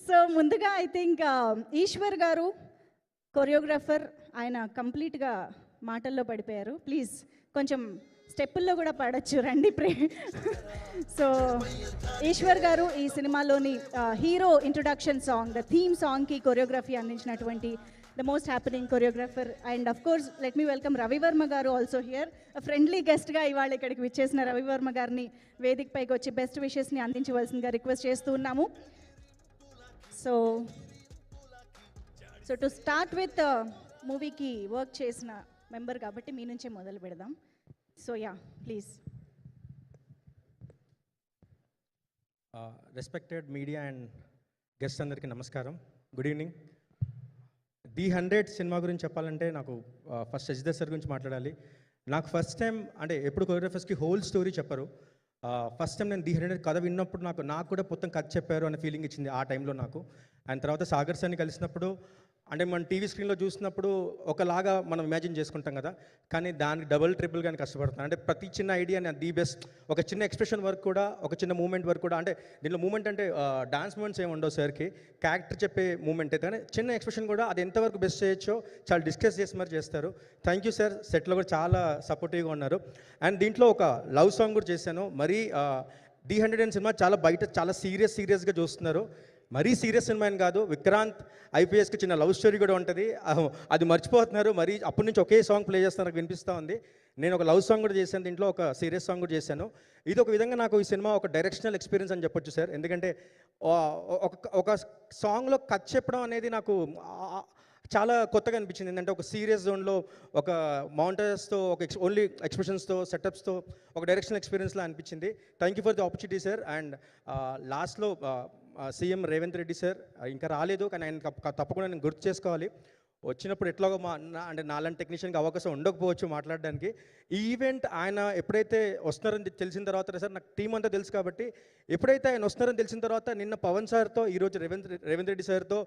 So ముందుగా I think Eshwar గారు choreographer, ఆయన కంప్లీట్గా మాటల్లో పడిపోయారు. ప్లీజ్ కొంచెం స్టెప్పుల్లో కూడా పాడొచ్చు, రండి సో ఈశ్వర్ గారు ఈ సినిమాలోని hero introduction song, the theme సాంగ్కి కొరియోగ్రఫీ అందించినటువంటి the most happening choreographer. And of course let me welcome Ravi Varma garu also here. Friendly గెస్ట్గా ఇవాళ ఇక్కడికి విచ్చేసిన రవివర్మ గారిని వేదిక పైకి వచ్చి బెస్ట్ విషెస్ని అందించవలసిందిగా రిక్వెస్ట్ చేస్తూ ఉన్నాము. సో టు స్టార్ట్ విత్ మూవీకి వర్క్ చేసిన మెంబర్ కాబట్టి మీ నుంచే మొదలు పెడదాం. So yeah please. Respected media and guest అందరికీ నమస్కారం, గుడ్ ఈవినింగ్. ది 100 సినిమా గురించి చెప్పాలంటే నాకు ఫస్ట్ సజ్జిదర్ సార్ గురించి మాట్లాడాలి. నాకు ఫస్ట్ టైం అంటే ఎప్పుడు కొరియోగ్రాఫర్స్కి హోల్ స్టోరీ చెప్పరు. ఫస్ట్ టైం నేను ది 100 కథ విన్నప్పుడు నాకు కూడా మొత్తం కథ చెప్పారు అనే ఫీలింగ్ ఇచ్చింది ఆ టైంలో నాకు. అండ్ తర్వాత సాగర్ సార్ని కలిసినప్పుడు అంటే మనం టీవీ స్క్రీన్లో చూసినప్పుడు ఒకలాగా మనం ఇమాజిన్ చేసుకుంటాం కదా, కానీ దానికి డబుల్ ట్రిపుల్ కానీ కష్టపడుతున్నాను. అంటే ప్రతి చిన్న ఐడియా ది బెస్ట్, ఒక చిన్న ఎక్స్ప్రెషన్ వర్క్ కూడా, ఒక చిన్న మూమెంట్ వర్క్ కూడా. అంటే దీంట్లో మూమెంట్ అంటే డాన్స్ మూమెంట్స్ ఏమి ఉండవు సార్కి, క్యారెక్టర్ చెప్పే మూమెంట్ అయితే, కానీ చిన్న ఎక్స్ప్రెషన్ కూడా అది ఎంతవరకు బెస్ట్ చేయొచ్చో చాలా డిస్కస్ చేసి మరి చేస్తారు. థ్యాంక్ యూ సార్, సెట్లో కూడా చాలా సపోర్టివ్గా ఉన్నారు. అండ్ దీంట్లో ఒక లవ్ సాంగ్ కూడా చేశాను. మరీ ది 100 సినిమా చాలా బయట చాలా సీరియస్గా చూస్తున్నారు. మరీ సీరియస్ సినిమా అని కాదు, విక్రాంత్ ఐపీఎస్కి చిన్న లవ్ స్టోరీ కూడా ఉంటుంది, అది మర్చిపోతున్నారు. మరీ అప్పటి నుంచి ఒకే సాంగ్ ప్లే చేస్తున్నారు, నాకు వినిపిస్తూ ఉంది. నేను ఒక లవ్ సాంగ్ కూడా చేశాను, దీంట్లో ఒక సీరియస్ సాంగ్ కూడా చేశాను. ఇది ఒక విధంగా నాకు ఈ సినిమా ఒక డైరెక్షనల్ ఎక్స్పీరియన్స్ అని చెప్పొచ్చు సార్. ఎందుకంటే ఒక సాంగ్లో కథ చెప్పడం అనేది నాకు చాలా కొత్తగా అనిపించింది. ఏంటంటే ఒక సీరియస్ జోన్లో ఒక మౌంటైన్స్తో, ఒక ఓన్లీ ఎక్స్ప్రెషన్స్తో, సెటప్స్తో ఒక డైరెక్షనల్ ఎక్స్పీరియన్స్లా అనిపించింది. Thank you for the opportunity sir. And లాస్ట్లో సీఎం రేవంత్ రెడ్డి సార్ ఇంకా రాలేదు, కానీ ఆయన తప్పకుండా నేను గుర్తు చేసుకోవాలి. వచ్చినప్పుడు ఎట్లాగో అంటే నాలాంటి టెక్నీషియన్కి అవకాశం ఉండకపోవచ్చు మాట్లాడడానికి. ఈ ఈవెంట్ ఆయన ఎప్పుడైతే వస్తున్నారని తెలిసిన తర్వాత సార్, నాకు టీం అంతా తెలుసు కాబట్టి, ఎప్పుడైతే ఆయన వస్తున్నారని తెలిసిన తర్వాత నిన్న పవన్ సార్తో, ఈరోజు రేవంత్ రెడ్డి సార్తో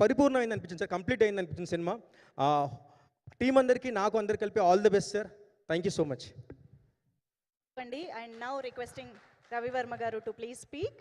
పరిపూర్ణమైంది అనిపించింది సార్, కంప్లీట్ అయింది అనిపించింది సినిమా. టీం అందరికీ నాకు అందరికీ కలిపి all the best sir. Thank you so much. And now requesting Ravi Varma garu to please speak.